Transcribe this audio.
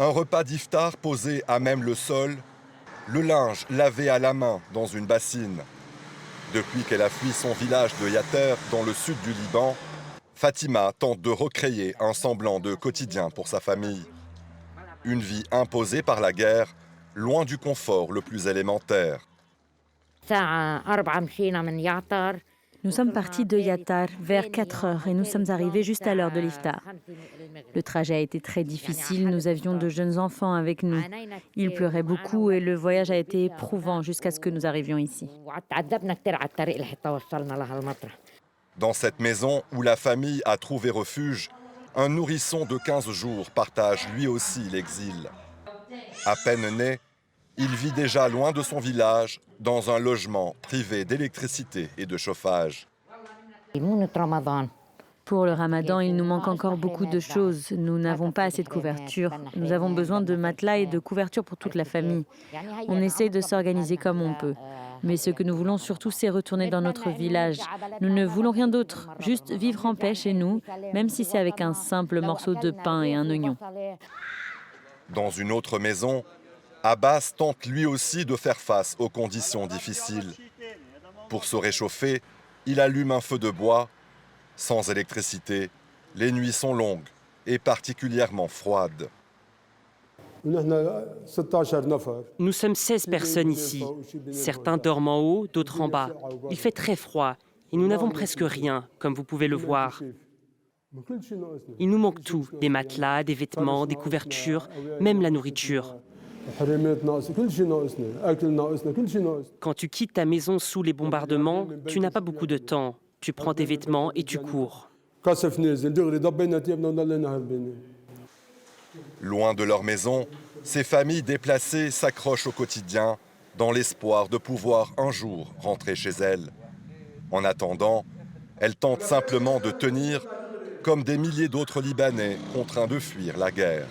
Un repas d'iftar posé à même le sol, le linge lavé à la main dans une bassine. Depuis qu'elle a fui son village de Yater, dans le sud du Liban, Fatima tente de recréer un semblant de quotidien pour sa famille. Une vie imposée par la guerre, loin du confort le plus élémentaire. Nous sommes partis de Yatar vers 4 heures et nous sommes arrivés juste à l'heure de l'iftar. Le trajet a été très difficile, nous avions de jeunes enfants avec nous. Ils pleuraient beaucoup et le voyage a été éprouvant jusqu'à ce que nous arrivions ici. Dans cette maison où la famille a trouvé refuge, un nourrisson de 15 jours partage lui aussi l'exil. À peine né, il vit déjà loin de son village, dans un logement privé d'électricité et de chauffage. Pour le ramadan, il nous manque encore beaucoup de choses. Nous n'avons pas assez de couverture. Nous avons besoin de matelas et de couverture pour toute la famille. On essaye de s'organiser comme on peut. Mais ce que nous voulons surtout, c'est retourner dans notre village. Nous ne voulons rien d'autre, juste vivre en paix chez nous, même si c'est avec un simple morceau de pain et un oignon. Dans une autre maison, Abbas tente lui aussi de faire face aux conditions difficiles. Pour se réchauffer, il allume un feu de bois. Sans électricité, les nuits sont longues et particulièrement froides. Nous sommes 16 personnes ici. Certains dorment en haut, d'autres en bas. Il fait très froid et nous n'avons presque rien, comme vous pouvez le voir. Il nous manque tout, des matelas, des vêtements, des couvertures, même la nourriture. Quand tu quittes ta maison sous les bombardements, tu n'as pas beaucoup de temps. Tu prends tes vêtements et tu cours. Loin de leur maison, ces familles déplacées s'accrochent au quotidien dans l'espoir de pouvoir un jour rentrer chez elles. En attendant, elles tentent simplement de tenir comme des milliers d'autres Libanais contraints de fuir la guerre.